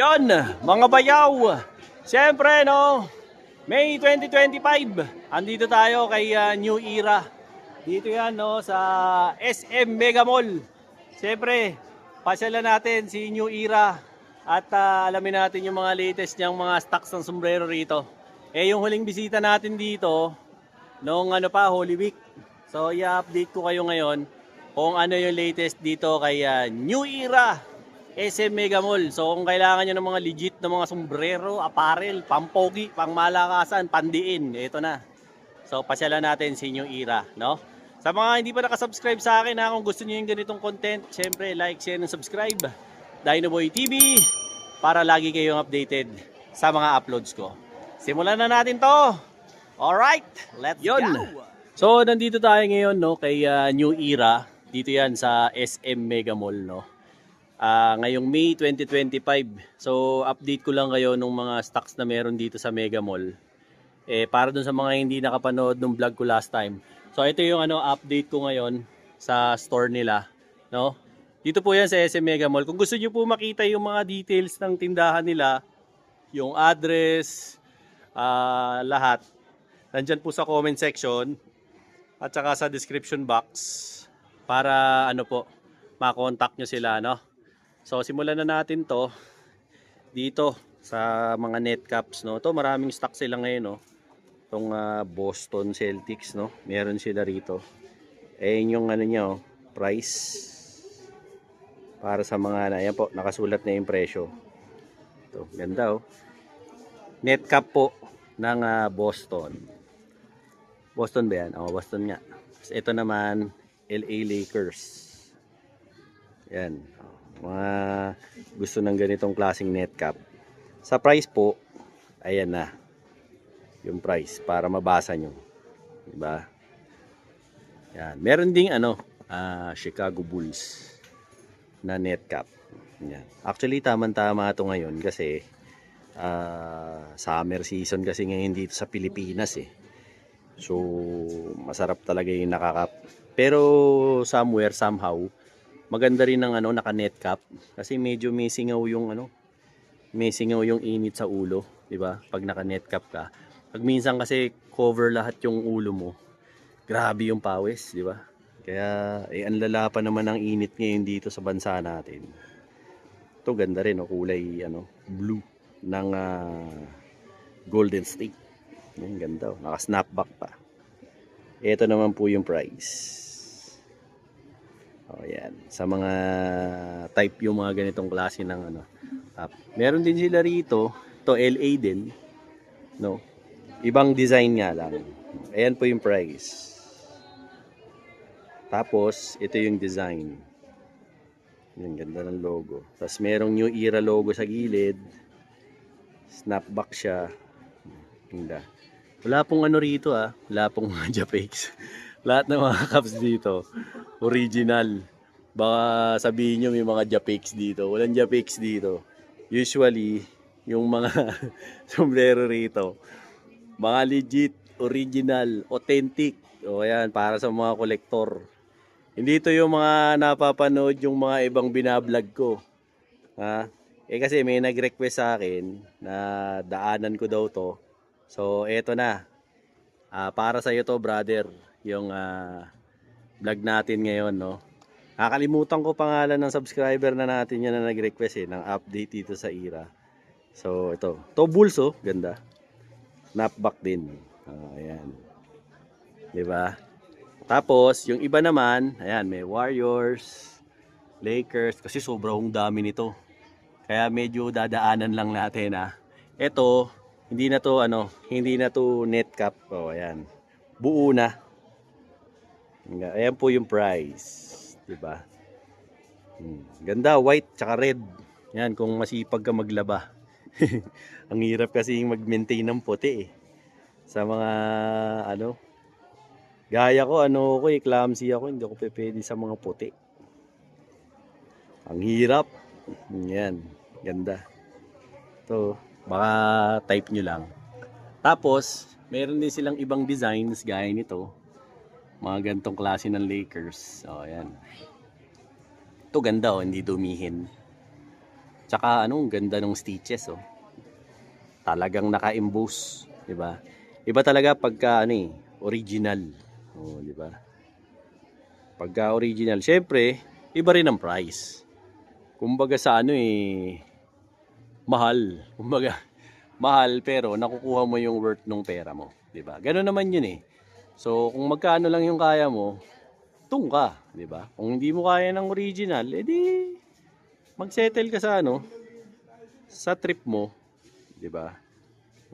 Yon, mga bayaw. Siyempre, no, May 2025. Andito tayo kay New Era. Dito yan, no, sa SM Mega Mall. Siyempre, pasyalan natin si New Era at alamin natin yung mga latest niyang mga stocks ng sombrero rito. Yung huling bisita natin dito, noong Holy Week. So, i-update ko kayo ngayon kung ano yung latest dito kay New Era SM Mega Mall. So kung kailangan nyo ng mga legit na mga sombrero, apparel, pampogi, pangmalakasan, pandiin, ito na. So pasyalan natin si New Era, no? Sa mga hindi pa nakasubscribe sa akin, kung gusto niyo yung ganitong content, syempre like, share, and subscribe. Dinoboy TV para lagi kayong updated sa mga uploads ko. Simulan na natin to. Alright, let's go. So nandito tayo ngayon, no, kay New Era. Dito yan sa SM Mega Mall, no? Ngayong May 2025. So update ko lang kayo nung mga stocks na meron dito sa Mega Mall. Para dun sa mga hindi nakapanood nung vlog ko last time. So ito yung update ko ngayon sa store nila, no? Dito po yan sa SM Mega Mall. Kung gusto niyo po makita yung mga details ng tindahan nila, yung address, lahat, nandyan po sa comment section at saka sa description box para ma-contact nyo sila, no? So simulan na natin to dito sa mga net caps, no. To maraming stock sila ngayon, no. Tong Boston Celtics, no. Meron sila rito. Yung niya, price para sa mga ayan po, nakasulat na yung presyo. To, ganda oh. Net cap po ng Boston. Boston ba yan? Oh, Boston nga. Ito naman LA Lakers. Yan. Mga gusto ng ganitong klaseng net cap. Sa price po, ayan na yung price para mabasa nyo, diba? Yan. Meron ding Chicago Bulls na net cap. Yan. Actually tamang-tama ito ngayon kasi summer season kasi ngayon dito sa Pilipinas eh. So masarap talaga yung nakakap. Pero somehow maganda rin ng naka-net cap kasi medyo may singaw yung init sa ulo, 'di ba? Pag naka-net cap ka. Pag minsan kasi cover lahat yung ulo mo. Grabe yung pawis, 'di ba? Kaya ang lala pa naman ng init ngayon dito sa bansa natin. Ito ganda rin kulay blue ng Golden State. Ang ganda, naka-snapback pa. Ito naman po yung price. Oh, yan. Sa mga type yung mga ganitong klase ng top. Meron din sila rito. To LA din, no? Ibang design nga lang. Ayan po yung price. Tapos ito yung design. Yung ganda ng logo. Tapos merong New Era logo sa gilid. Snapback siya. Ganda. Wala pong rito Wala pong mga Japex. Lahat ng mga caps dito original. Baka sabihin nyo may mga Japex dito. Walang Japex dito. Usually, yung mga sombrero rito, mga legit, original, authentic. O yan, para sa mga kolektor. Hindi ito yung mga napapanood yung mga ibang binablog ko. Kasi may nag-request sa akin na daanan ko daw to. So, eto na. Para sa iyo to, brother. Yung vlog natin ngayon, no. Nakalimutan ko pangalan ng subscriber na natin yan na nag-request ng update dito sa Era. So ito, Bulls ganda. Snapback din. Ayan. 'Di ba? Tapos yung iba naman, ayan, may Warriors, Lakers kasi sobrang dami nito. Kaya medyo dadaanan lang natin Ito, hindi na to net cap. Ayan. Buo na. Ayan po yung price, 'di ba? Ganda, white tsaka red. Yan kung masipag ka maglaba. Ang hirap kasi mag-maintain ng puti sa mga gaya ko clumsy ako, hindi ako pwede sa mga puti. Ang hirap. Yan, ganda. To, baka type nyo lang. Tapos, meron din silang ibang designs gaya nito. Mga gantong klase ng Lakers. Ayan. Ito ganda hindi dumihin. Tsaka anong ganda ng stitches, oh. Talagang naka-emboss, 'di ba? Iba talaga pagka ano original. Oh, 'di ba? Pagka original, syempre, iba rin ang price. Kumbaga sa mahal. Kumbaga, mahal pero nakukuha mo yung worth ng pera mo, 'di ba? Ganoon naman 'yun eh. So, kung magkano lang yung kaya mo, tung ka, 'di ba? Kung hindi mo kaya ng original, edi mag-settle ka sa sa trip mo, 'di ba?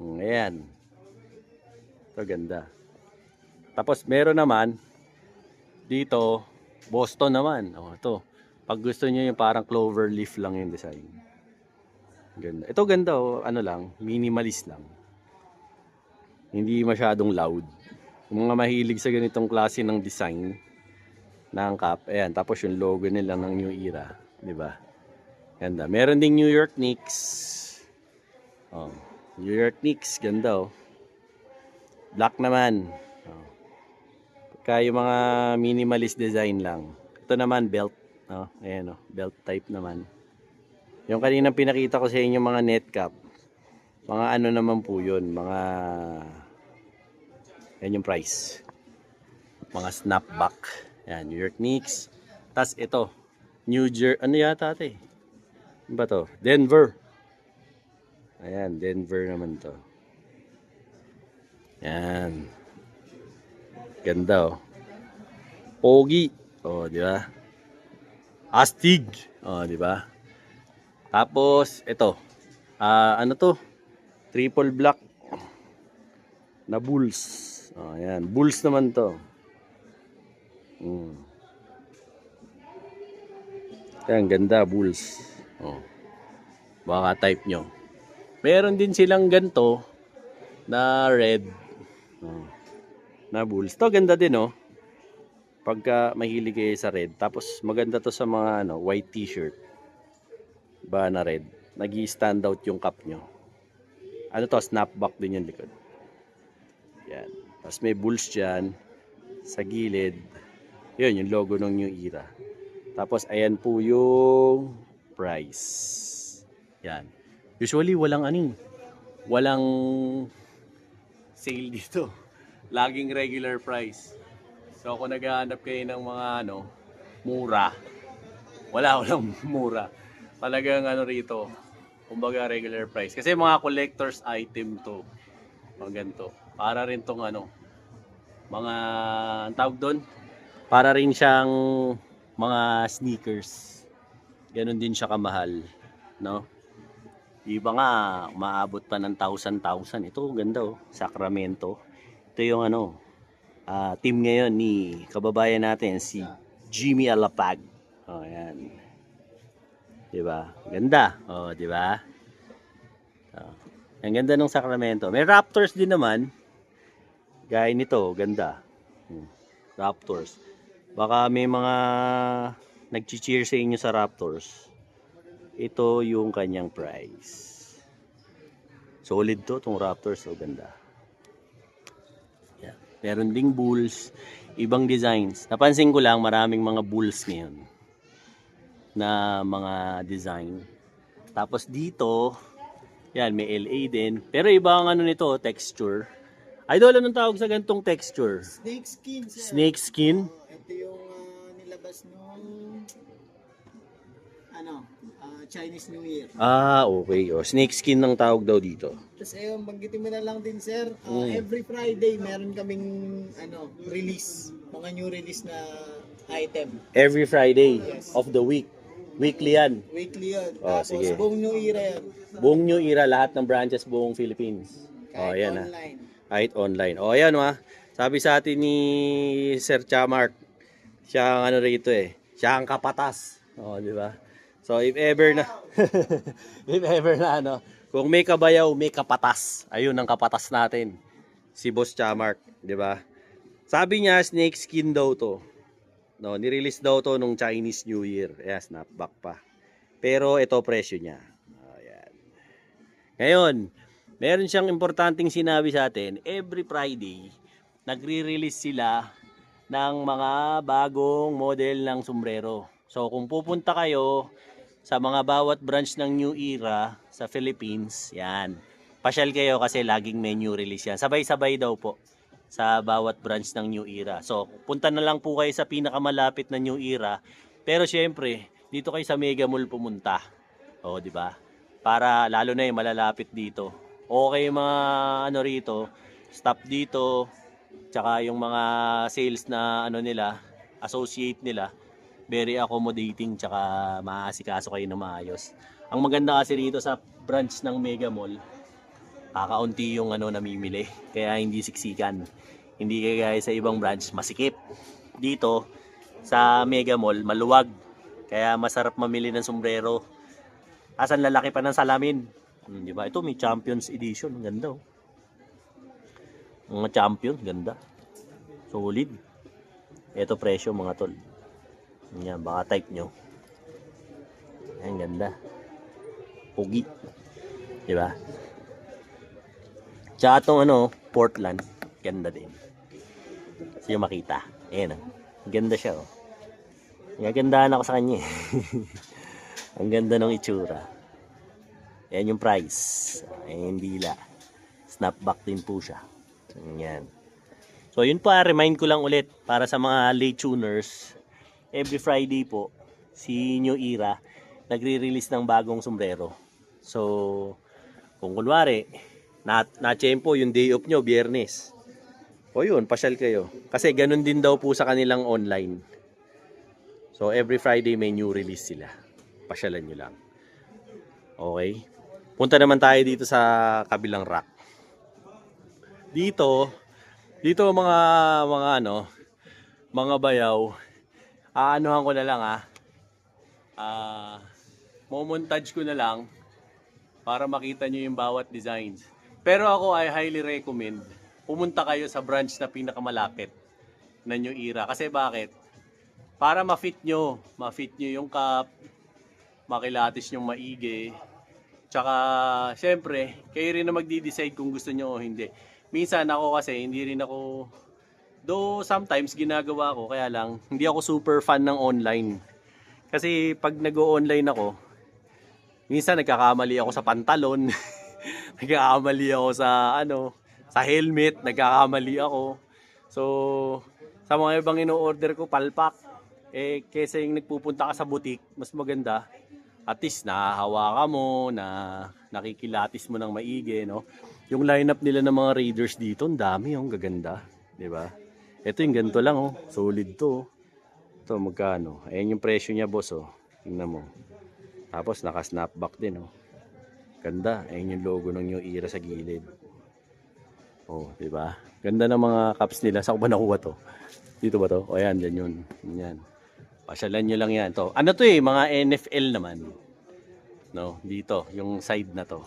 Ayan. Ito ganda. Tapos meron naman dito Boston naman. Oh, ito. Pag gusto niyo yung parang clover leaf lang yung design. Ganda. Ito ganda oh, ano lang, minimalist lang. Hindi masyadong loud. Yung mga mahilig sa ganitong klase ng design ng cap, ayan, tapos yung logo nila ng New Era, 'di ba? Ganda. Meron ding New York Knicks. Oh, New York Knicks, ganda oh. Black naman. Oh. Kaya yung mga minimalist design lang. Ito naman belt, oh, ayan oh, belt type naman. Yung kanina pinakita ko sa inyo mga net cap. Mga ano naman po 'yun, mga yan yung price. Mga snapback. Yan, New York Knicks. Tas ito, New Jersey, ano yata ito eh? Ano ba to? Denver. Ayan, Denver naman to. Yan. Ganda oh. Pogi. Oh, di ba? Astig. Oh, di ba? Tapos ito. Ano to? Triple black na Bulls. Oh, ayan. Bulls naman to. Ayan, ganda, Bulls. Oh. Baka type nyo. Meron din silang ganto na red. Oh. Na Bulls. To ganda din, oh. Pagka mahilig kayo sa red. Tapos maganda to sa mga white t-shirt. Ba na red. Nag-i-stand out yung cap nyo. Ano to? Snapback din yung likod. Yan. Tapos may Bulls dyan. Sa gilid. Yun, yung logo ng New Era. Tapos, ayan po yung price. Yan. Usually, walang sale dito. Laging regular price. So, kung naghahanap kayo ng mga mura, walang mura. Talagang rito, kumbaga regular price. Kasi mga collector's item to. Mga ganito. Para rin tong mga, ang tawag doon? Para rin siyang mga sneakers. Ganon din siya kamahal, no? Iba nga maabot pa ng 1,000. Ito ganda oh, Sacramento. Ito yung team ngayon ni kababayan natin si Jimmy Alapag. Oh, ayan. 'Di ba? Ganda. Oh, 'di ba? Oh. Ang ganda ng Sacramento. May Raptors din naman. Gaya nito, ganda. Raptors. Baka may mga nag-cheer sa inyo sa Raptors. Ito yung kanyang price. Solid to, itong Raptors. So, ganda. Yeah. Meron ding Bulls. Ibang designs. Napansin ko lang, maraming mga Bulls ngayon. Na mga design. Tapos dito, yan, may LA din. Pero iba ang nito, texture. Idol, anong tawag sa gantong texture? Snake skin, sir. Snake skin? Ito yung nilabas nung Chinese New Year. Okay. O, snake skin ng tawag daw dito. Tapos banggitin mo na lang din, sir. Every Friday meron kaming release, mga new release na item. Every Friday of the week. Weekly yan. Weekly yun. Oh, Tapos sige. buong New Year yan. Buong New Era, lahat ng branches buong Philippines. Kahit Ayan online. Kahit online. Ayan sabi sa atin ni Sir Chamark, siya ang rito siya ang kapatas. Di ba? So if ever na kung may kabayaw, may kapatas. Ayun ang kapatas natin. Si Boss Chamark, di ba? Sabi niya snake skin daw to. Nirelease daw to nung Chinese New Year. Snapback pa. Pero ito presyo niya. Ayan. Ngayon, meron siyang importanteng sinabi sa atin. Every Friday, nagre-release sila ng mga bagong model ng sombrero. So, kung pupunta kayo sa mga bawat branch ng New Era sa Philippines, yan. Pasyal kayo kasi laging may new release yan. Sabay-sabay daw po sa bawat branch ng New Era. So, punta na lang po kayo sa pinakamalapit na New Era. Pero syempre, dito kayo sa Mega Mall pumunta. O, di ba? Para lalo na yung malalapit dito. Okay mga ano rito, stop dito, tsaka yung mga sales na ano nila, associate nila, very accommodating, tsaka maaasikaso kayo na maayos. Ang maganda kasi rito sa branch ng Mega Mall, kakaunti yung ano namimili, kaya hindi siksikan. Hindi kaya sa ibang branch masikip. Dito sa Mega Mall maluwag, kaya masarap mamili ng sombrero. Asan lalaki pa ng salamin. Di ba? Ito may Champions Edition, ang ganda oh. Mga Champions, ganda. Solid. Ito presyo mga tol. Yan, baka type nyo. Ayan, ganda. Pugi. Di ba? Tsaka itong ano, Portland. Ganda din. Kasi yung makita. Ayan oh. Ganda siya oh. Nagandahan ako sa kanya eh. Ang ganda ng itsura. Ayan yung price. Ayan yung dila. Snapback din po siya. Ayan. So yun pa, remind ko lang ulit para sa mga late tuners. Every Friday po, si New Era nagre-release ng bagong sombrero. So, kung kunwari, na-tsempo yung day off nyo, Biyernes. O yun, pasyal kayo. Kasi ganun din daw po sa kanilang online. So every Friday may new release sila. Pasyalan nyo lang. Okay. Punta naman tayo dito sa kabilang rack. Dito mga ano, mga bayaw. Aanuhan ko na lang momontage ko na lang para makita nyo yung bawat designs. Pero ako I highly recommend pumunta kayo sa branch na pinakamalapit na New Era. Kasi bakit? Para ma-fit nyo yung cup, makilatis yung maigi. Tsaka, syempre, kayo rin na magdi-decide kung gusto nyo o hindi. Minsan ako kasi, hindi rin ako, though sometimes ginagawa ko, kaya lang, hindi ako super fan ng online. Kasi pag nag-o-online ako, minsan nagkakamali ako sa pantalon, nagkakamali ako sa helmet, nagkakamali ako. So, sa mga ibang ino-order ko, palpak. Kesa yung nagpupunta ka sa butik, mas maganda. At least nahahawakan mo, nakikilatis mo ng maigi, no? Yung lineup nila ng mga Raiders dito, ang dami, ang gaganda, 'di ba? Ito yung ganito lang, oh. Solid to. Ito magkano? Ayan yung presyo niya, boss, oh. Tingnan mo. Tapos naka-snapback din, oh. Ganda. Ayan yung logo ng New Era sa gilid. Oh, 'di ba? Ganda ng mga caps nila. Saan ko ba nakuha to? Dito ba to? O ayan, dyan yun. Yan. Pasyalan nyo lang yan. To. Ano to mga NFL naman. No, dito, yung side na to.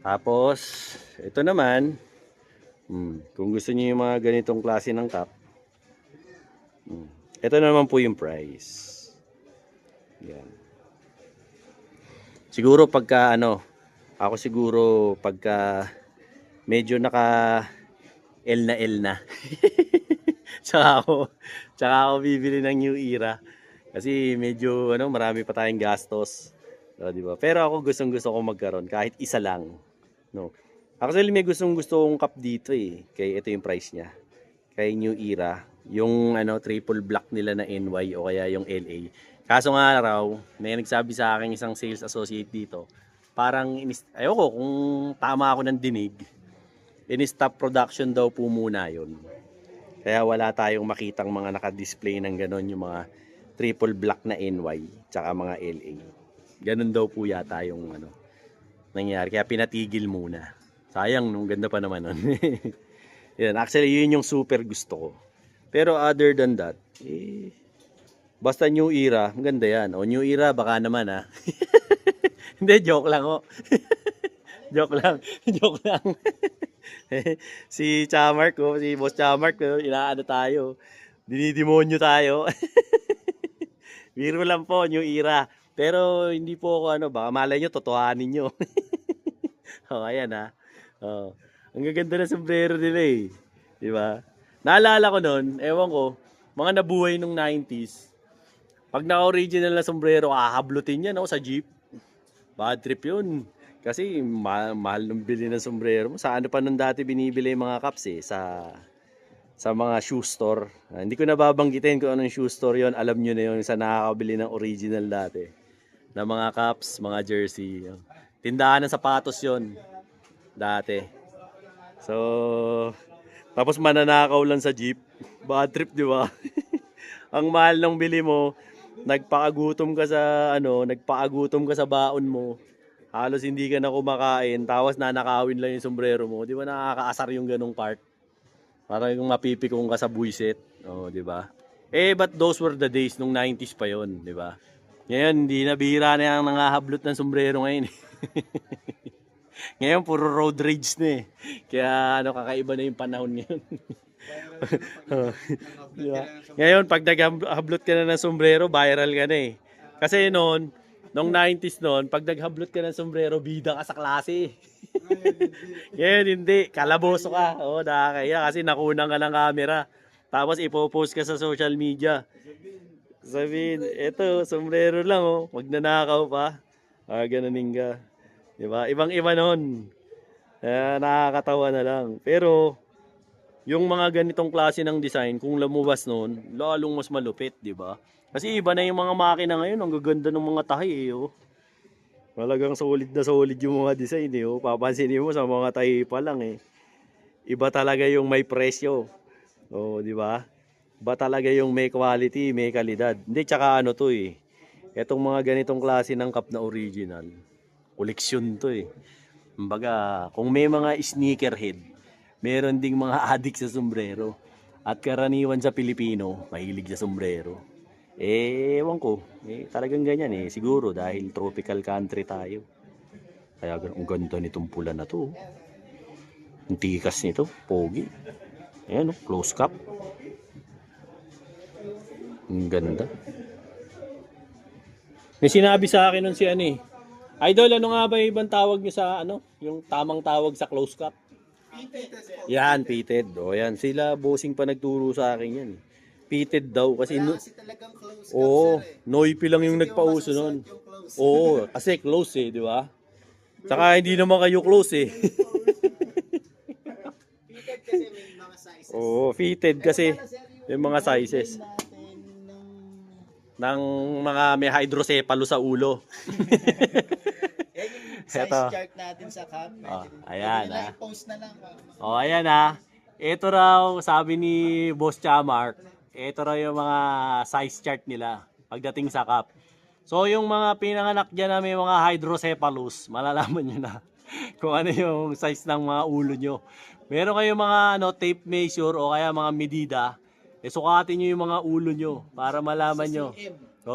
Tapos, ito naman, kung gusto niyo yung mga ganitong klase ng cup, ito naman po yung price. Yan. Siguro pagka ako siguro pagka medyo naka L na. Tsaka ako bibili ng New Era kasi medyo marami pa tayong gastos. So, di ba? Pero ako gustong-gusto ko magkaroon kahit isa lang, no. Actually may gustong-gusto kong cup dito Kaya ito yung price niya. Kay New Era, yung triple black nila na NY o kaya yung LA. Kaso nga raw, may nagsabi sa akin isang sales associate dito, parang ayoko kung tama ako ng dinig. In-stop production daw po muna yun. Kaya wala tayong makitang mga naka-display ng ganon, yung mga triple black na NY tsaka mga LA. Ganon daw po yata yung nangyari. Kaya pinatigil muna. Sayang, nung ganda pa naman nun. Yan, actually yun yung super gusto ko. Pero other than that, basta New Era, maganda yan. O New Era, baka naman Hindi, joke lang joke lang. Si Chamark si Boss Chamark inaano tayo. Dinidemonyo tayo. Biro lang po, New Era. Pero hindi po ako baka malay nyo, totohanin nyo. Ayan ang gaganda na sombrero nila di ba? Naalala ko noon, ewan ko, mga nabuhay nung 90s. Pag naka-original na sombrero, hahablutin yan sa jeep. Bad trip yun. Kasi mahal nung bili ng sombrero mo. Sa ano pa nung dati binibili yung mga caps sa mga shoe store. Hindi ko nababanggitin kung anong shoe store yon. Alam nyo na yun sa nakakabili ng original dati. Na mga caps, mga jersey. Tindahan ng sapatos yon dati. So, tapos mananakaw lang sa jeep. Bad trip, di ba? Ang mahal ng bili mo, nagpakagutom ka sa baon mo. Halos hindi ka na kumakain, tapos nanakawin lang yung sombrero mo. Di ba nakakaasar yung ganong part? Parang yung mapipikong ka sa buwisit. Di ba? But those were the days nung 90s pa yon, di ba? Ngayon, hindi na bihira na yung nangahablot ng sombrero ngayon. Ngayon, puro road rage na eh. Kaya kakaiba na yung panahon ngayon. Diba? Ngayon, pag naghablot ka na ng sombrero, viral ka na eh. Kasi nung 90s pag naghablot ka ng sombrero, bida ka sa klase. Ngayon, hindi. Kalaboso ka. Nakakaya kasi nakunan ka ng camera. Tapos ipopost ka sa social media. Sabihin, eto, sombrero lang wag nanakaw pa. Gananin ka. Diba? Ibang-iba nun. Nakakatawa na lang. Pero, yung mga ganitong klase ng design, kung lumabas noon, lalong mas malupit, di ba? Kasi iba na yung mga makina ngayon, ang gaganda ng mga tahi Talagang solid na solid yung mga design Papansinin mo sa mga tahi pa lang Iba talaga yung may presyo. Di ba? Iba talaga yung may quality, may kalidad. Hindi, tsaka Etong mga ganitong klase ng cup na original, koleksyon to Kumbaga, kung may mga sneakerhead, meron ding mga adik sa sombrero. At karaniwan sa Pilipino, mahilig sa sombrero. Ewan ko. Talagang ganyan Siguro dahil tropical country tayo. Kaya ang ganda nitong pula na to. Ang tikas nito, pogi. Ayan close cup. Ang ganda. May sinabi sa akin nun si Idol, ano nga ba yung ibang tawag niyo sa yung tamang tawag sa close cup? Yan, pitted. Yan. Sila, bossing pa nagturo sa akin yan. Pitted daw. Kasi, talagang close Noipi lang yung nagpauso nun. Kasi close di ba? Saka hindi naman kayo close Fitted kasi may mga sizes. Fitted kasi may mga sizes. Ng mga may hydrocephalus sa ulo. Size chart natin sa cup. Ayan post na lang. Ayan Ito raw, sabi ni Boss Chamark, ito raw yung mga size chart nila pagdating sa cup. So yung mga pinanganak dyan na may mga hydrocephalus, malalaman nyo na kung ano yung size ng mga ulo nyo. Meron kayong mga tape measure o kaya mga medida, sukatin nyo yung mga ulo nyo para malaman nyo.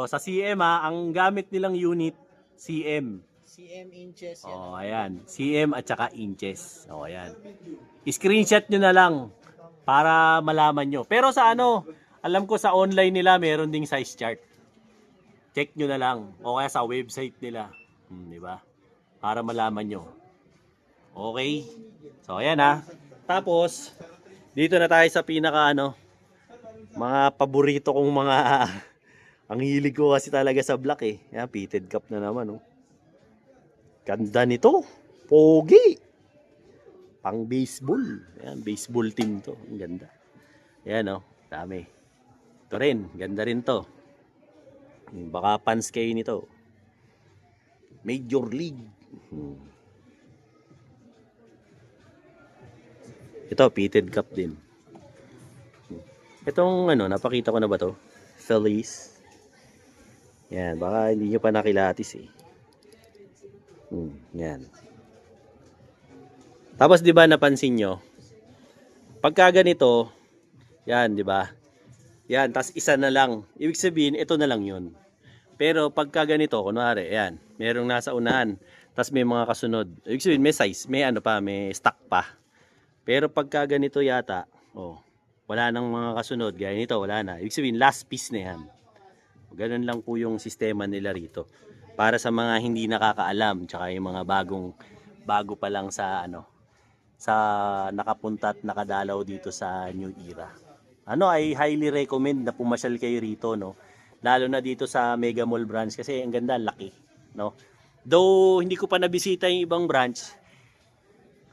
Sa CM ang gamit nilang unit, CM. CM inches ayan. CM at saka inches. Ayan. I-screenshot nyo na lang para malaman nyo. Pero sa alam ko sa online nila meron ding size chart. Check nyo na lang. O kaya sa website nila. Di ba? Para malaman nyo. Okay? So, ayan Tapos, dito na tayo sa pinaka mga paborito kong mga ang hilig ko kasi talaga sa black Ayan, pitted cup na naman Ganda nito. Pogi. Pang baseball. Ayan, baseball team to. Ang ganda. Ayan dami. Ito rin, ganda rin to. Baka fans kayo nito. Major League. Ito, pitted cup din. Itong napakita ko na ba to? Phillies. Yan, baka hindi nyo pa nakilatis Yan. Tapos 'di ba napansin nyo? Pagka ganito, yan 'di ba? Yan, tas isa na lang. Ibig sabihin, ito na lang 'yun. Pero pagka ganito, kunwari, yan, merong nasa unahan, tas may mga kasunod. Ibig sabihin, may size, may may stock pa. Pero pagka ganito yata, wala nang mga kasunod, gaya nito, wala na. Ibig sabihin, last piece na yan. Ganun lang po yung sistema nila rito. Para sa mga hindi nakakaalam, tsaka yung mga bago pa lang sa sa nakapunta at nakadalaw dito sa New Era. I highly recommend na pumasyal kayo rito Lalo na dito sa Mega Mall branch kasi ang ganda, laki, no? Though hindi ko pa nabisita yung ibang branch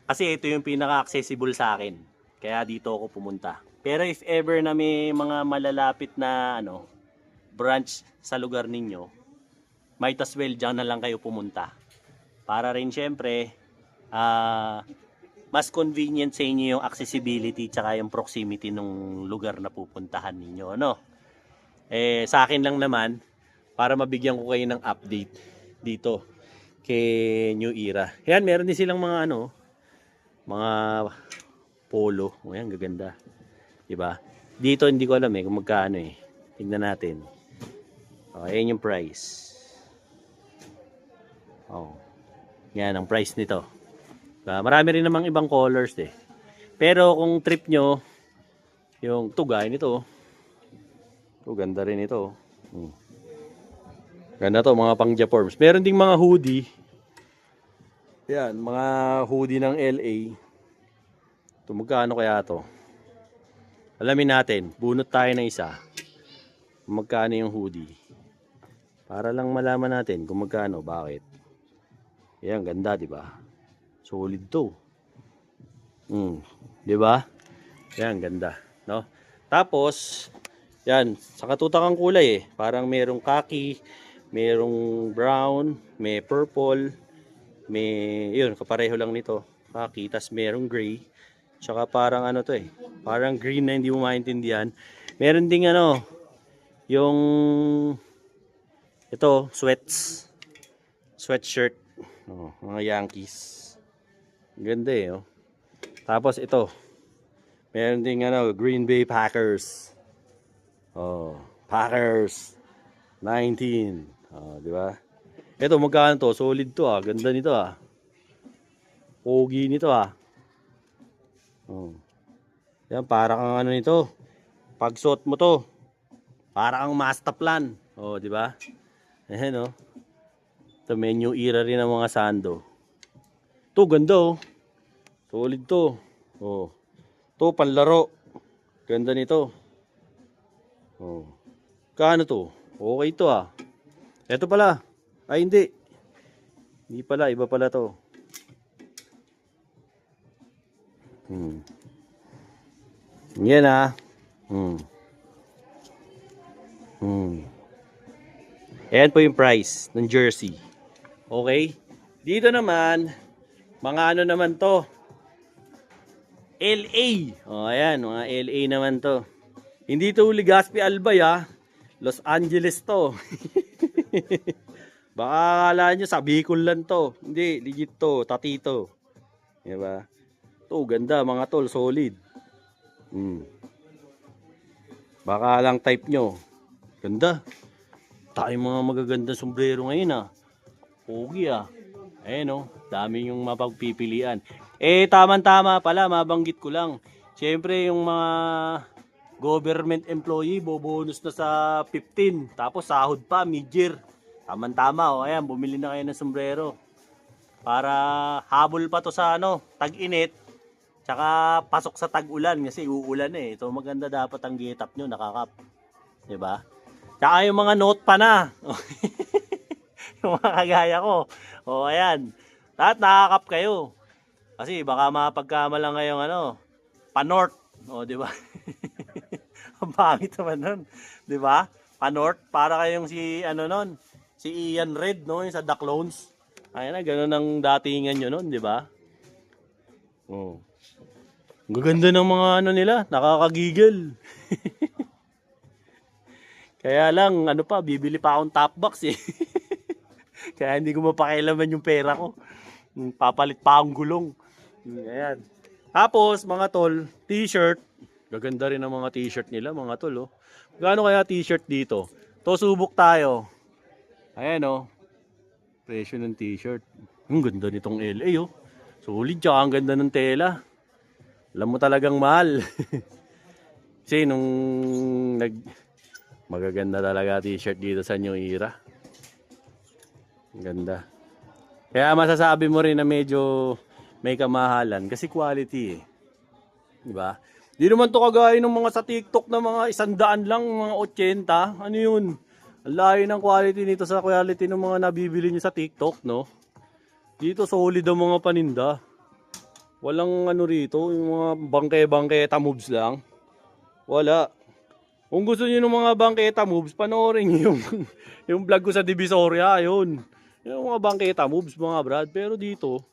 kasi ito yung pinaka-accessible sa akin. Kaya dito ako pumunta. Pero if ever na may mga malalapit na branch sa lugar ninyo, might as well dyan na lang kayo pumunta. Para rin syempre, mas convenient sa inyo yung accessibility tsaka yung proximity ng lugar na pupuntahan ninyo, ano? Sa akin lang naman, para mabigyan ko kayo ng update dito kay New Era. Yan, meron din silang mga mga polo. O yan, gaganda. Diba? Dito hindi ko alam kung magkano Tingnan natin. Ayan yung price. Yan ang price nito. Marami rin namang ibang colors Pero kung trip nyo, yung gaya nito. Ganda rin ito. Ganda to, mga pang Japorms. Meron ding mga hoodie. Yan, mga hoodie ng LA. Ito, magkano kaya to? Alamin natin. Bunot tayo ng isa. Magkano yung hoodie? Para lang malaman natin kung magkano, bakit. Yan, ganda, di ba? Solid to. Di ba? Yan, ganda, no? Tapos, yan, sa katutakang kulay Parang merong khaki, merong brown, may purple, yun, kapareho lang nito. Khaki, tas merong gray. Tsaka parang parang green na hindi mo maintindihan. Meron ding yung ito, sweatshirt. Mga Yankees. Ganda Tapos ito, meron ding Green Bay Packers. Packers 19. Di ba? Ito, magkano to? Solid to Ganda nito Pogi nito Yan, para kang nito. Pag suot mo to, para kang master plan. Di ba? Ayan Ito, New Era rin ng mga sando. Ito, ganda Solid to. Ito, panlaro. Ganda nito. Kano to? Okay to Ito pala. Ay, hindi. Hindi pala, iba pala to. Yan Ayan po yung price ng jersey. Okay? Dito naman, mga naman to. LA. Ayan, mga LA naman to. Hindi to Legazpi Albay Los Angeles to. Baka akala nyo sa Bicol lang to. Hindi, legit to, Tatito. Diba? Ito, ganda mga tol, solid. Baka lang type nyo. Ganda. Tayong mga magagandang sombrero ngayon Pogi Ayan dami yung mapagpipilian. Tama-tama pala, mabanggit ko lang. Siyempre yung mga government employee, bobonus na sa 15. Tapos sahod pa, mid-year. Tama-tama ayan, bumili na kayo ng sombrero. Para habol pa to sa tag-init. Tsaka pasok sa tag-ulan kasi uulan Ito maganda dapat ang get-up nyo, nakakap. Diba? Tsaka yung mga note pa na. Yung mga kagaya ko. Ayan. Lahat nakakap kayo. Kasi baka mapagkamalang ngayong pa-north. Di ba? Ang pangit naman nun. Di ba? Pa-north. Para kayong si Ian Red, yung sa The Clones. Ayan ganun ang datingan nyo nun, di ba? Ang gaganda ng mga nila. Nakakagigil. Kaya lang, bibili pa akong top box Kaya hindi ko mapakailaman yung pera ko. Papalit pa akong gulong. Ayan. Tapos, mga tol, t-shirt. Gaganda rin ang mga t-shirt nila, mga tol. Gaano kaya t-shirt dito? Subok tayo. Ayan presyo ng t-shirt. Ang ganda nitong LA Solid, tsaka ang ganda ng tela. Alam mo talagang mahal. Kasi nung magaganda talaga t-shirt dito sa New Era. Ang ganda. Kaya masasabi mo rin na medyo may kamahalan kasi quality Diba? Di naman to kagaya ng mga sa TikTok na mga 100 lang, mga 80. Ano yun? Ang layo ng quality nito sa quality ng mga nabibili nyo sa TikTok, no? Dito solid ang mga paninda. Walang ano rito, yung mga bangke-bangketa moves lang. Wala. Kung gusto niyo ng mga bangketa moves, panoorin niyo yung, yung vlog ko sa Divisoria, yun. Yung mga bangketa moves, mga brad. Pero dito,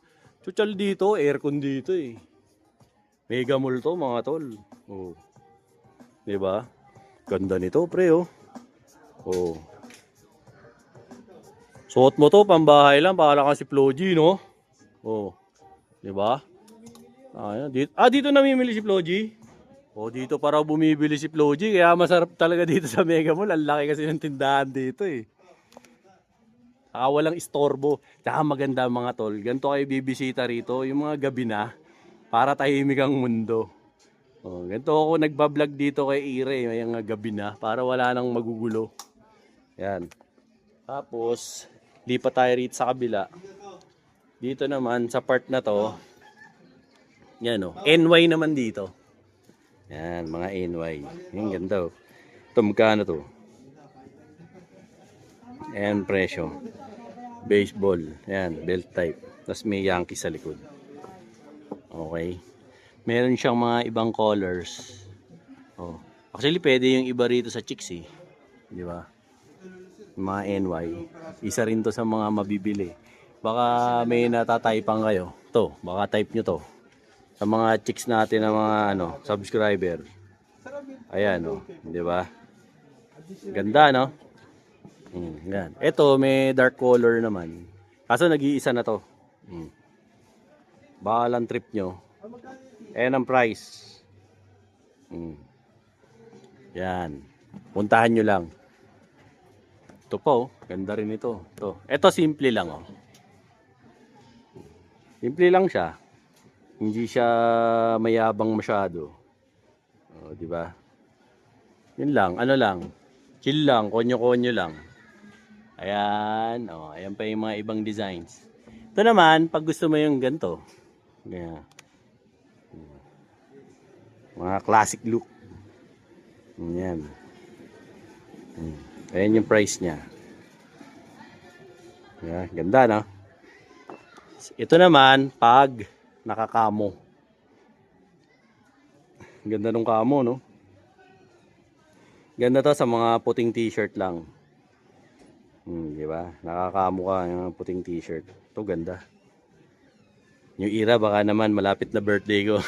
chuchal dito, aircon dito eh. Mega mall to, mga tol. Oh. Diba? Ganda nito, pre, oh. Oh. Suot mo to, pambahay lang, para kang si Floji, no? Oh. Diba? Dito namimili si Floji. Oh, dito para bumibili si Floji, kaya masarap talaga dito sa Mega Mall. Ang laki kasi ng tindahan dito eh. Walang istorbo. Tsaka maganda mga tol. Ganito kayo bibisita rito, yung mga gabi na, para tahimik ang mundo. Oh, ganito ako nagbablog dito kay Ire, yung gabi na, para wala nang magugulo. Yan. Tapos, lipat tayo rito sa kabila. Dito naman, sa part na to, yan o, NY naman dito. Yan, mga NY. Yung ganda o. Ito, magkano to? Ayan, presyo. Baseball. Yan, belt type. Tapos may Yankee sa likod. Okay. Meron siyang mga ibang colors. Oh. Actually, pwede yung iba rito sa chicks eh. Di ba? Mga NY. Isa rin to sa mga mabibili. Baka may natataypang kayo. To, baka type nyo to. Sa mga chicks natin na mga subscriber. Ayan oh, di ba? Ganda no? Yan. Ito may dark color naman. Kaso nag-iisa na to. Bahalang trip nyo. Ayan ang price. Yan. Puntahan nyo lang. Ito po, ganda rin ito. Ito simple lang oh. Simple lang siya. Hindi siya mayabang masyado. Oh, di ba? Yun lang, ano lang. Chill lang, konyo-konyo lang. Ayan, oh, ayan pa yung mga ibang designs. Ito naman, pag gusto mo yung ganito. Ganyan. Mga classic look. Ayan. Ayan yung price niya. Ayan, ganda no? Ito naman, pag nakakamo. Ganda nung kamo, no? Ganda to sa mga puting t-shirt lang. Di ba? Nakakamo ka yung puting t-shirt. Ito ganda. Yung Ira, baka naman malapit na birthday ko.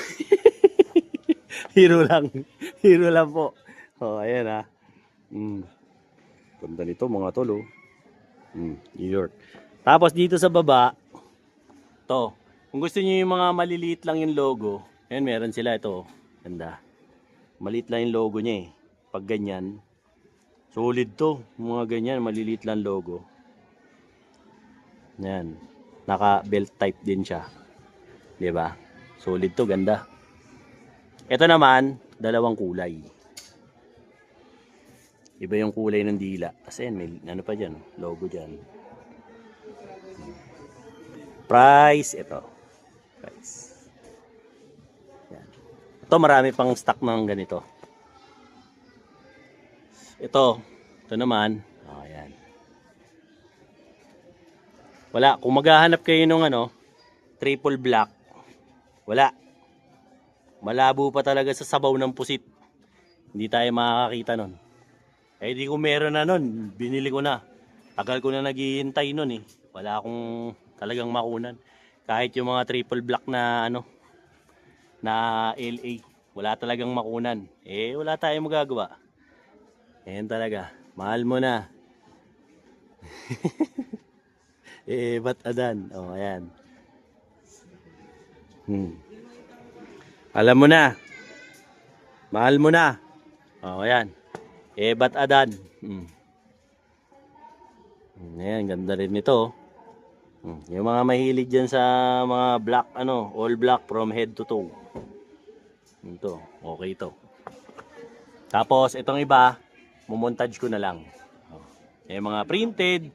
Hero lang. Hero lang po. Oh, ayan ha. Ganda nito mga tol, oh. New York. Tapos dito sa baba, to. Kung gusto niyo yung mga maliliit lang yung logo, ayan meron sila ito. Ganda. Maliit lang yung logo niya eh. Pag ganyan, solid to. Mga ganyan, maliliit lang logo. Yan. Naka belt type din siya. 'Di ba? Solid to, ganda. Ito naman, dalawang kulay. Iba yung kulay ng dila. Kasi may ano pa dyan, logo dyan. Price, ito. Price. Yan. Ito marami pang stock ng ganito. Ito naman. Oh, ayan. Wala, kung maghahanap kayo ng triple black. Wala. Malabo pa talaga sa sabaw ng pusit. Hindi tayo makakakita nun. Eh di ko meron na nun, binili ko na. Tagal ko na naghihintay nun eh. Wala akong talagang makunan. Kahit yung mga triple black na na LA, wala talagang makunan. Eh wala tayong magagawa. Ayan talaga, mahal mo na. Eh ba't adan? Oh, ayan. Alam mo na. Mahal mo na. Oh, ayan. Eh ba't adan? Ayan, ganda rin nito. Yung mga mahilig dyan sa mga black, all black from head to toe. Ito, okay ito. Tapos, itong iba, mumontage ko na lang. May mga printed,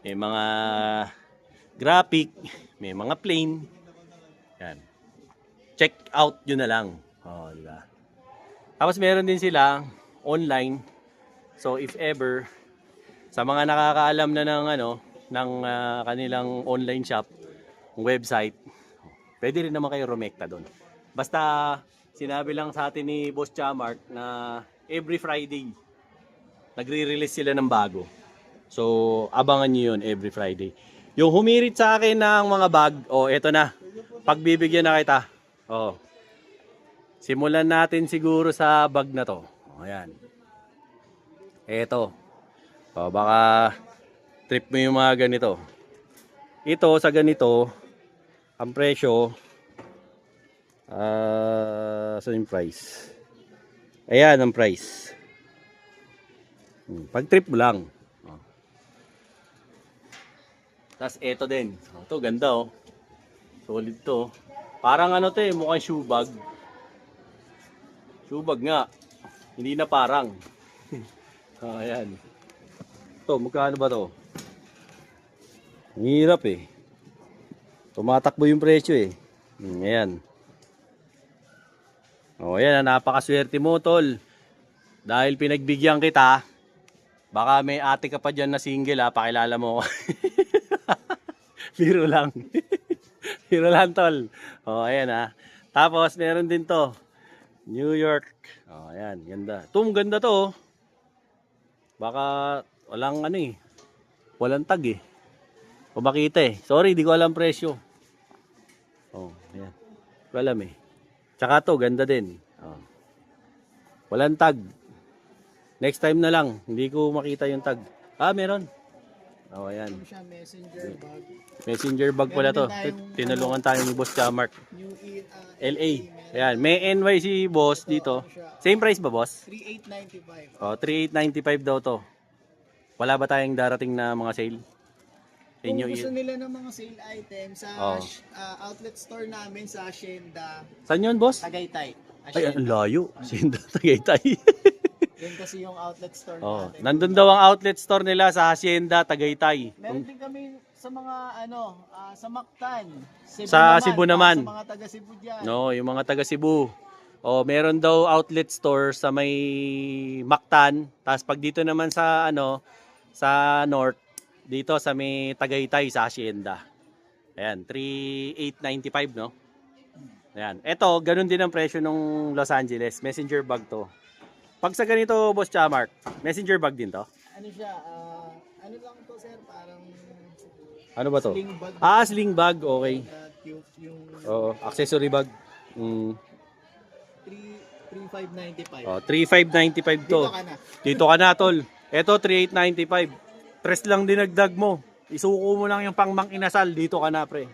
may mga graphic, may mga plain. Yan. Check out yun na lang. Oh, diba? Tapos meron din sila online. So if ever Sa mga nakakaalam na ng ng kanilang online shop, website, pwede rin naman kayo rumekta doon. Basta sinabi lang sa atin ni Boss Chamart na every Friday nagre-release sila ng bago. So, abangan nyo yun every Friday. Yung humirit sa akin ng mga bag, eto na. Pagbibigyan na kita. Simulan natin siguro sa bag na to. Ayan. Eto. Baka trip mo yung mga ganito. Ito, sa ganito, ang presyo, saan yung price? Ayan ang price. Pag trip mo lang. Tapos eto din. Ito ganda Solid to. Parang to mukhang shoe bag. Shoe bag nga. Hindi na parang. Ayan. Ito, magkano ba to? Ang hirap Tumatakbo yung presyo Ayan. Ayan, napakaswerte mo, tol. Dahil pinagbigyan kita, baka may ate ka pa dyan na single pakilala mo. Biro lang. Biro lang, tol. Ayan Tapos, meron din to. New York. Ayan, ganda. Ganda to. Baka, walang walang tag O makita Sorry, di ko alam presyo. Ayan. Di ko alam Tsaka to, ganda din. Walang tag. Next time na lang. Hindi ko makita yung tag. Meron. Ayan. Ano siya, messenger bag. Messenger bag pala to. Tinulungan tayo ni Boss Chamart. LA. Ayan. May NY si Boss dito. Same price ba, Boss? 3,895. 3,895 daw to. Wala ba tayong darating na mga sale? Kung gusto nila ng mga sale items sa outlet store namin sa Hacienda, Saan yun, Boss? Tagaytay. Ay, ang layo. Hacienda, Tagaytay. Yan kasi yung outlet store natin. Nandun daw ang outlet store nila sa Hacienda, Tagaytay. Meron din kami sa mga sa Mactan. Cebu naman. Sa mga taga Cebu dyan. No, yung mga taga Cebu. Meron daw outlet store sa may Mactan. Tapos pag dito naman sa sa North, dito sa may Tagaytay sa Hacienda. Ayan, 3,895 no? Ayan. Ito, ganun din ang presyo ng Los Angeles. Messenger bag to. Pag sa ganito, Boss Chamart, messenger bag din to? Ano siya? Ano lang to, sir? Parang ano ba to? sling bag. Sling bag. Okay. Yung Accessory bag. 3,595. 3,595 to. Dito ka na. Dito ka na, tol. Ito, 3,895. Tres lang dinagdag mo. Isuko mo lang yung pangmang inasal. Dito ka na, pre.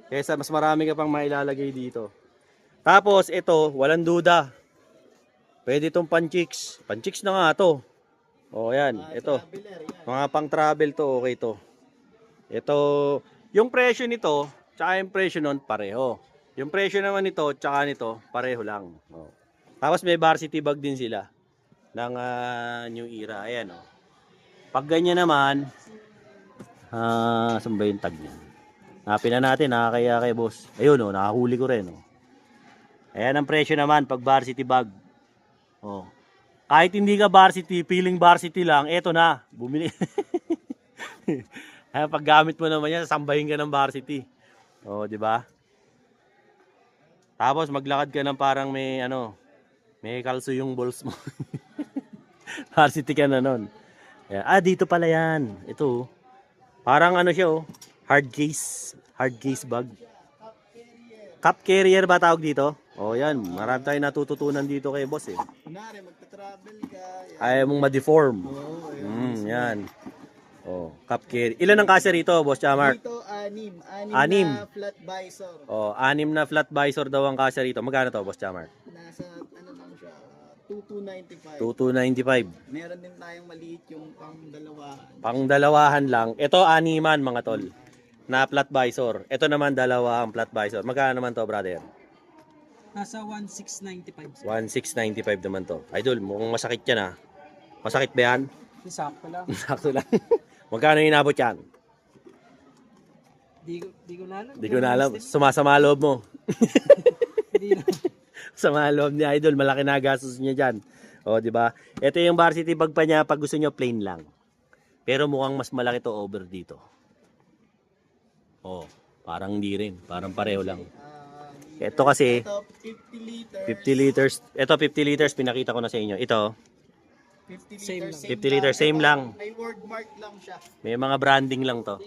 Kesa mas marami ka pang mailalagay dito. Tapos, ito, walang duda. Pwede itong panchicks. Panchicks na nga to. Yan. Ito. Mga pang travel to, okay to. Ito, yung presyo nito, tsaka yung presyo nun, pareho. Yung presyo naman nito, tsaka nito, pareho lang. Tapos may varsity bag din sila. Ng New Era. Ayan, Pag ganyan naman, saan ba yung tag niya? Napin na natin, kaya kay boss. Ayun, nakahuli ko rin. Ayan ang presyo naman, pag varsity bag. Kahit hindi ka varsity, feeling varsity lang, eto na, bumili. Pag gamit mo naman yan, sambahin ka ng varsity. Di ba? Tapos maglakad ka ng parang may kalso yung balls mo. Varsity ka na nun. Dito pala yan. Ito. Parang siya hard case bag. Cup carrier ba tawag dito? Yan. Marami tayong natututunan dito kay boss Kunwari, magta-travel ka. Ayaw mong ma-deform. Yan. Cup carrier. Ilan ang kasya rito, Boss Chamart? Dito, 6. 6 na flat visor. 6 na flat visor daw ang kasya rito. Magkano to, Boss Chamart? Nasa, lang siya, 2,295. 2,295. Meron din tayong maliit yung pang-dalawahan. Pang-dalawahan lang. Ito, 6 mga tol. Na flat visor. Ito naman, 2 ang flat visor. Magkano naman to, brother? Nasa 1,695. 1,695 naman to. Idol, mukhang masakit yan Masakit ba yan? Sakto lang. Sakto lang. Magkano inabot yan? Di ko na alam. Di ko na alam. Sumasama loob mo. Hindi na. Sama loob ni Idol. Malaki na gastos niya dyan. Di ba? Ito yung varsity bag pa niya pag gusto niyo plain lang. Pero mukhang mas malaki to over dito. Oh, parang hindi rin. Parang pareho lang. Ito kasi, Ito, 50 liters. 50 liters. Ito, 50 liters. Pinakita ko na sa inyo. Ito, 50 Same liters. lang. 50 liters, same lang. May word mark lang siya. may mga branding lang to.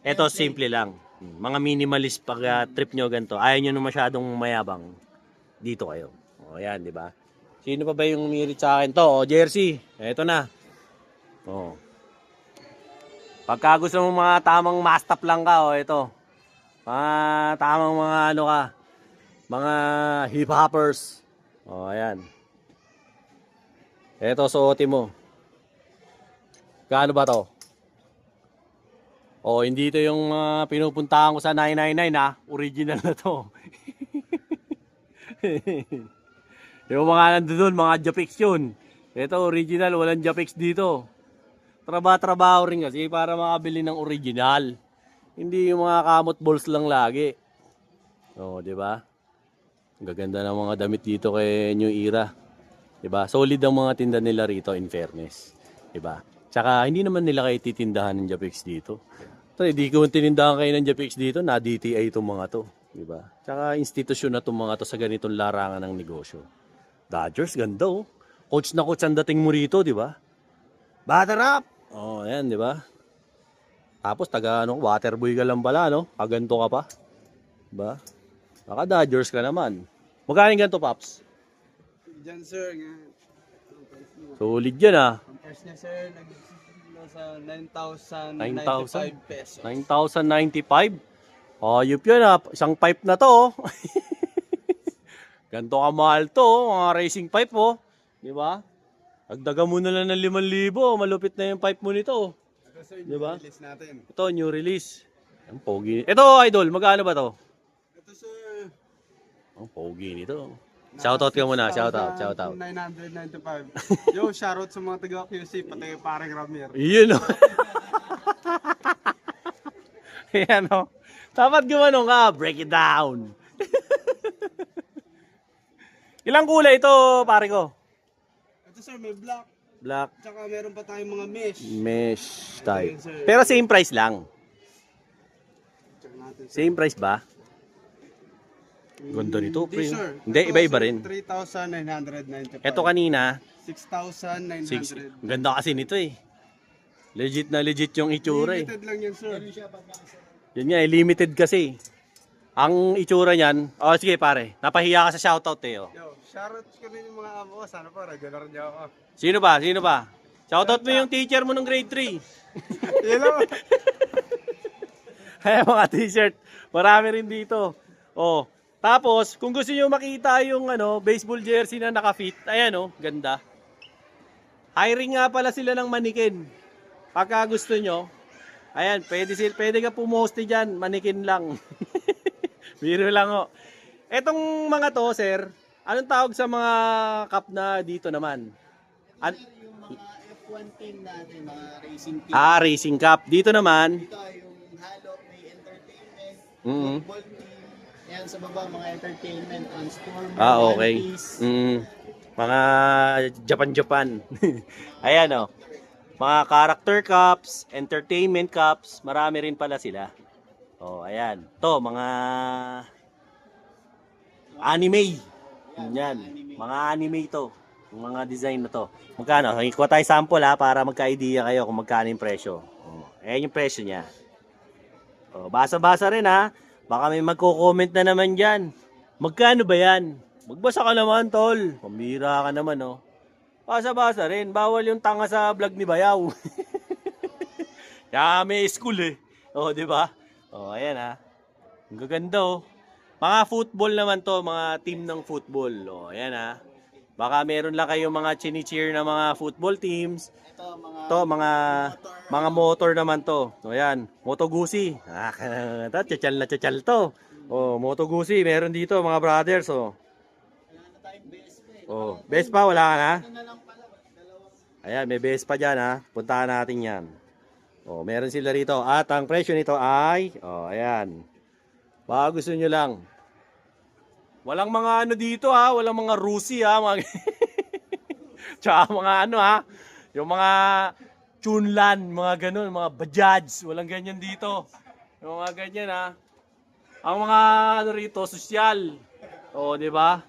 Ito, simple lang. Mga minimalist pag trip nyo ganito. Ayaw nyo na masyadong mayabang. Dito kayo. O, yan, di ba? Sino pa ba yung umirit sa akin to? O, jersey. Ito na. O. Pagka gusto mo mga tamang mastap lang ka, o, ito. Tamang mga ano ka. Mga hip-hoppers. O, ayan. Ito, suotin mo. Gaano ba to? Oh, hindi ito yung pinupuntahan ko sa 999 ha. Original na to. Yung mga nandun, mga Japix yun. Ito, original. Walang Japix dito. Trabaho rin kasi para makabili ng original. Hindi yung mga kamot balls lang lagi. Oh, di ba? Ang gaganda ng mga damit dito kay New Era. Di ba? Solid ang mga tinda nila rito in fairness. Di ba? Tsaka hindi naman nila kayo titindahan ng Japix dito. So, hindi ko tinindahan kayo ng Japix dito, na DTI itong mga to. Di ba? Tsaka institusyon na itong mga to sa ganitong larangan ng negosyo. Dodgers, ganda oh. Coach na coach ang dating mo rito, di ba? Batter up! Oh, ayan, di ba? Tapos waterboy ka lang pala, no? Kaganto ka pa. Di ba? Baka Dodgers ka naman. Magkano ganito, Paps? Diyan sir, nga. Solid yan ah. Ang price niya sir, nasa 9,095 pesos. 9,095? Ayop yan ah. Isang pipe na to oh. Ganto kamahal to oh. Mga racing pipe oh. Di ba? Dagdagan mo na lang ng 5,000. Malupit na yung pipe mo nito oh. Ito sir, Di ba? release natin. Ito, new release. Ang pogi. Ito, idol. Magkano ba to? Ito sir, Ang pogi nito. Shoutout ka muna. Shoutout. 995. Yo, shoutout sa mga taga QC, pati parang Ramir. Iyon oh. Ayan oh. Dapat gumanong ka. Break it down. Ilang kulay ito, pare ko? Ito sir, may black. Black. Tsaka meron pa tayong mga mesh. Mesh type. Ayun, sir. Pero same price lang. Check natin sir. Same price ba? Ganda nito, pre. Hindi sir. Hindi, Ito, iba-iba sir, rin. 3,995. Ito kanina, 6,900. ganda kasi nito eh. Legit na legit yung itsura eh. Limited lang yan sir. Yun nga eh, limited kasi. Ang itsura niyan, oh sige pare, napahiya ka sa shoutout eh. Oh. Yo, shoutout ko rin yung mga amo ko. Sana po, regular niyo ako. Sino ba? Sino ba? Shoutout mo yung teacher mo nung grade 3. Yan lang. Kaya mga t-shirt, marami rin dito. Oh, tapos kung gusto niyo makita yung baseball jersey na naka-fit, ayan oh, ganda. Hiring nga pala sila ng manikin. Pagka gusto nyo, ayan, pwede ka pumoste dyan, manikin lang. Biro lang oh. Etong mga to, sir, anong tawag sa mga cup na dito naman? Yung mga F1 team natin, mga racing team. Racing cup. Dito naman, Ito yung halo, may entertainment, Mhm. football team. Yan sa baba, mga entertainment, transformer, okay. One Piece. Mga Japan. Ayan oh. Mga character cups, entertainment cups, marami rin pala sila. Oh, ayan. To, mga anime. Yan. Mga anime to. Yung mga design na to. Magkano? Ikuha tayo sample ha para magka-idea kayo kung magkano yung presyo. Oh, ayan yung presyo niya. Oh, basa-basa rin ha. Baka may magko-comment na naman dyan. Magkano ba yan? Magbasa ka naman, tol. Pambira ka naman, oh. Basa-basa rin. Bawal yung tanga sa vlog ni Bayaw. Kaya may school eh. Oh, di ba? Oh, ayan ha. Ang gaganda oh. Mga football naman to, mga team ng football. Oh, ayan ha. Baka meron lang kayong mga chini-cheer na mga football teams. Ito, Mga motor naman to. O yan, Moto Guzzi. Tsatsal na tsatsal to. Oh, Moto Guzzi, meron dito mga brothers. Oh, wala na tayong Vespa eh. oh Vespa, wala ka na? Ano na lang pala, dalawang Ayan, may Vespa dyan ha. Puntahan natin yan. Oh, meron sila rito. At ang presyo nito ay, oh, ayan. Baka gusto nyo lang. Walang mga ano dito ha. Walang mga Rusi ha. Mga Tsaka mga ano ha. Yung mga Chunlan, mga ganun, mga Bajaj. Walang ganyan dito. Yung mga ganyan ha. Ang mga ano rito, sosyal. O, di ba?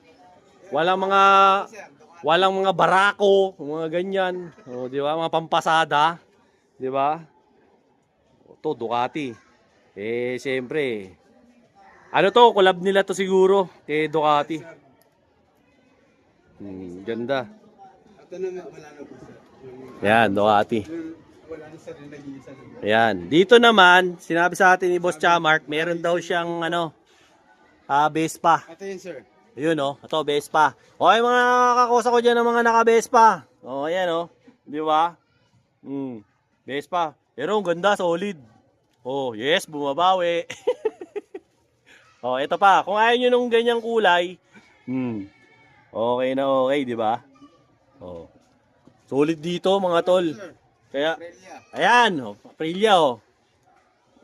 Walang mga barako, mga ganyan. O, di ba? Mga pampasada. Di ba? Ito, Ducati. Eh, siyempre. Ano to? Collab nila to siguro. Kay Ducati. Ganda. Ito naman, wala na po sir. Yan, Ducati. Wala na sir, yung nag-iisa na. Ayan. Dito naman, sinabi sa atin ni Boss Chamark, meron daw siyang Vespa. Ito yun sir. Ayun ito Vespa. Okay mga kakosa ko dyan ng mga naka-Vespa. Ayan di ba? Vespa. Pero ang ganda, solid. Yes, bumabawi. Ito pa. Kung ayaw nyo nung ganyang kulay, okay na okay, di ba? Solid dito mga tol. Kaya, ayan, Aprilia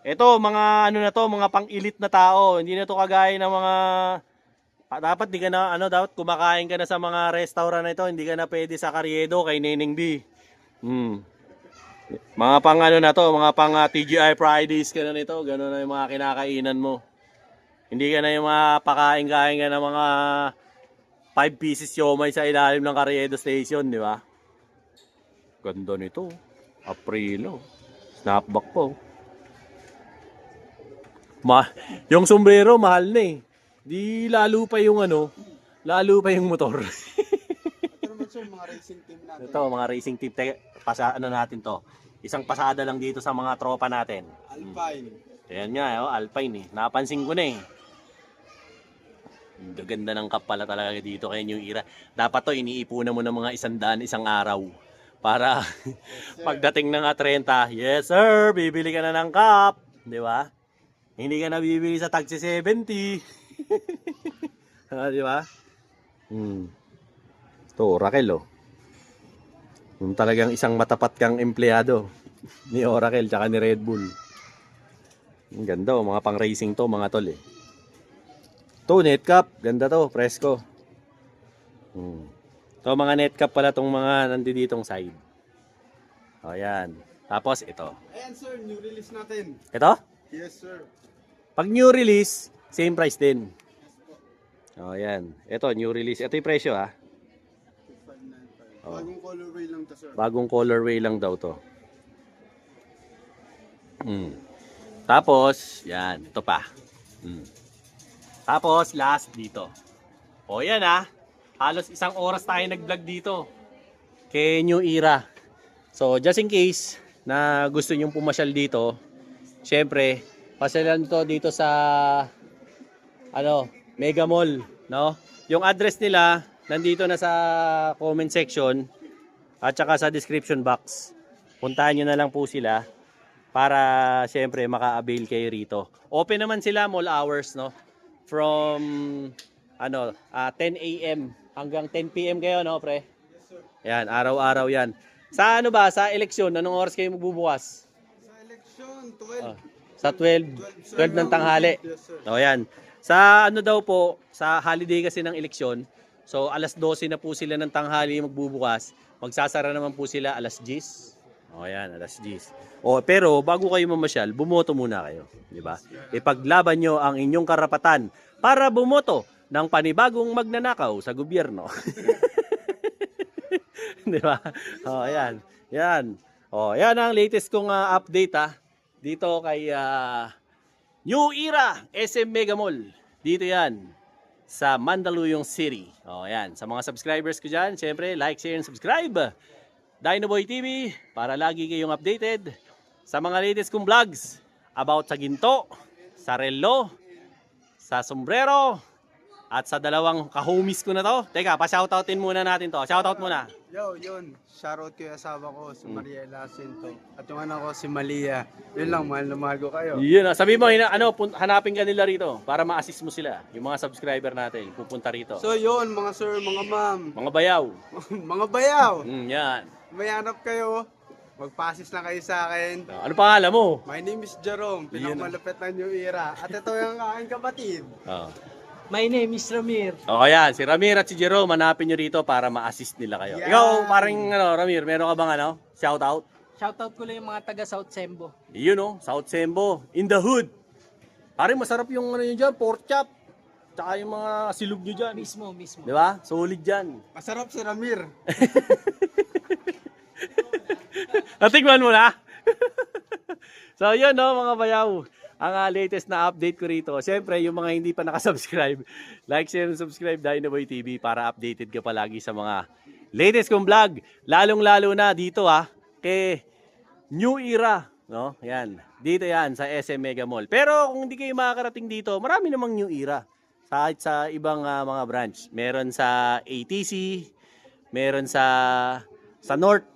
Ito, mga mga pang-elite na tao. Hindi na to kagaya ng mga dapat di ka na dapat kumakain ka na sa mga restaurant na ito, hindi ka na pwede sa Carriedo kay Neneng B. Mga pang na to, mga pang TGI Fridays ka na nito, gano'n na yung mga kinakainan mo. Hindi ka na yung mga pakain-kain ka ng mga 5 pieces siomay sa ilalim ng Carriedo Station, di ba? Ganda nito. Aprilo. Snapback po. Yung sombrero mahal na Di lalo pa yung lalo pa yung motor. Ito naman sir, mga racing team natin. Ito, mga racing team. Natin to. Isang pasada lang dito sa mga tropa natin. Alpine. Ayan nga, Alpine Napansin ko na Ang gaganda ng cup pala talaga dito kay New Era. Dapat to, iniipunan mo ng mga 100 isang araw. Para pagdating ng 30, yes sir, bibili ka na ng cup. Di ba? Hindi ka na bibili sa tagsi 70. Di ba? To, Oracle Yung talagang isang matapat kang empleyado ni Oracle tsaka ni Red Bull. Ang ganda mga pang racing to mga tol To, netcap, ganda to, presko. To, mga netcap pala tong mga nanditong side. Ayan. Tapos ito. Ayan sir, new release natin. Ito? Yes sir. Pag new release, same price din. Ayan. Ito, new release. Ito yung presyo 595. Bagong colorway lang to sir. Bagong colorway lang daw to. Tapos, yan. Ito pa. Tapos, last dito. Yan halos 1 oras tayo nag-vlog dito. Kay New Era. So, just in case na gusto nyong pumasyal dito, syempre, pasyalan to dito sa Mega Mall, Yung address nila nandito na sa comment section at saka sa description box. Puntahan niyo na lang po sila para syempre maka-avail kayo rito. Open naman sila mall hours, From 10 AM hanggang 10 PM kayo, pre? Yes sir. Yan, araw-araw yan. Sa sa eleksyon, anong oras kayo magbubukas? Sa election, 12. Sa 12 ng tanghali. Yes sir. Yan. Sa daw po, sa holiday kasi ng eleksyon, so alas 12 na po sila ng tanghali magbubukas. Magsasara naman po sila alas 10. Yan, alas 10. Pero bago kayo mamasyal, bumoto muna kayo, di ba? Ipaglaban nyo ang inyong karapatan para bumoto ng panibagong magnanakaw sa gobyerno. Di ba? Yan. Yan. Yan ang latest kong update dito kay New Era SM Mega Mall. Dito yan sa Mandaluyong City. Yan. Sa mga subscribers ko dyan, syempre like, share, and subscribe. Dinoboy TV para lagi kayong updated sa mga latest kong vlogs about sa ginto, sa relo, sa sombrero, at sa dalawang kahomies ko na to. Teka, pa-shoutoutin muna natin to. Shoutout muna. Yun. Shoutout ko yung asawa ko, si Mariela Cinto. At yung anak ko, si Malia. Yun lang, mahal na mahal ko kayo. Yun. Sabi mo, hanapin ka nila rito para ma-assist mo sila. Yung mga subscriber natin, pupunta rito. So yun, mga sir, mga ma'am. Mga bayaw. Mga bayaw. Yan. May hanap kayo, magpasis na kayo sa akin. Ano pangalan mo? My name is Jerome, pinakamalupit ng New Era. At ito yung aking kapatid. My name is Ramir. Yan. Si Ramir at si Jerome, hanapin nyo rito para ma-assist nila kayo. Yan. Ikaw, parang Ramir, meron ka bang shoutout? Shoutout ko lang yung mga taga South Sembo. Yun oh, South Sembo, in the hood. Pare, masarap yung ano yun dyan, pork chop. Tsaka yung mga silog nyo dyan. Mismo. Di ba? Solid dyan. Masarap si Ramir. Natikman mo na? So yun no mga bayaw. Ang latest na update ko rito. Siyempre yung mga hindi pa nakasubscribe, like, share, and subscribe Dynaboy TV para updated ka palagi sa mga latest kong vlog. Lalong lalo na dito kay New Era. No? Yan. Dito yan sa SM Mega Mall. Pero kung hindi kayo makakarating dito, marami namang New Era. Kahit sa ibang mga branch. Meron sa ATC, meron sa North.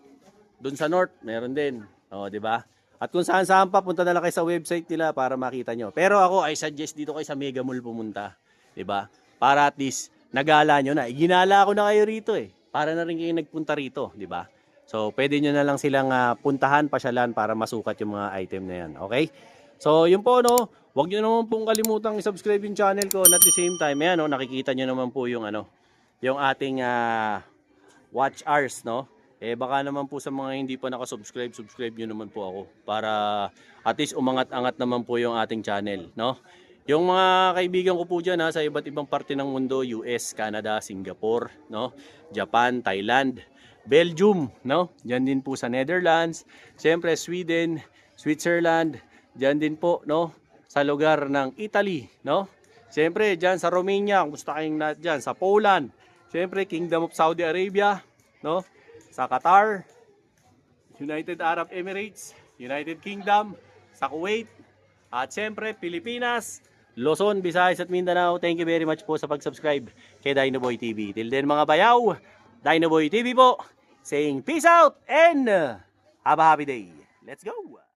Doon sa North, meron din. O, di ba? At kung saan-saan pa, punta na lang kayo sa website nila para makita nyo. Pero ako, I suggest dito kayo sa Mega Mall pumunta. Di ba? Para at least, nagala nyo na. Ginala ko na kayo rito Para na rin kayo nagpunta rito. Di ba? So, pwede nyo na lang silang puntahan, pasyalan para masukat yung mga item na yan. Okay? So, yun po, no? Huwag nyo naman pong kalimutang i-subscribe yung channel ko. And at the same time, ayan, no? Nakikita nyo naman po yung, yung ating watch hours, no? Baka naman po sa mga hindi pa nakasubscribe, subscribe nyo naman po ako para at least umangat-angat naman po yung ating channel, no? Yung mga kaibigan ko po dyan sa iba't ibang parte ng mundo, US, Canada, Singapore, no? Japan, Thailand, Belgium, no? Diyan din po sa Netherlands, siyempre Sweden, Switzerland, diyan din po, no? Sa lugar ng Italy, no? Siyempre diyan sa Romania, kung gusto kayong diyan sa Poland, siyempre Kingdom of Saudi Arabia, no? Sa Qatar, United Arab Emirates, United Kingdom, sa Kuwait, at siyempre Pilipinas, Luzon, Visayas at Mindanao. Thank you very much po sa pag-subscribe kay Dynaboy TV. Till then mga bayaw, Dynaboy TV po, saying peace out and have a happy day. Let's go!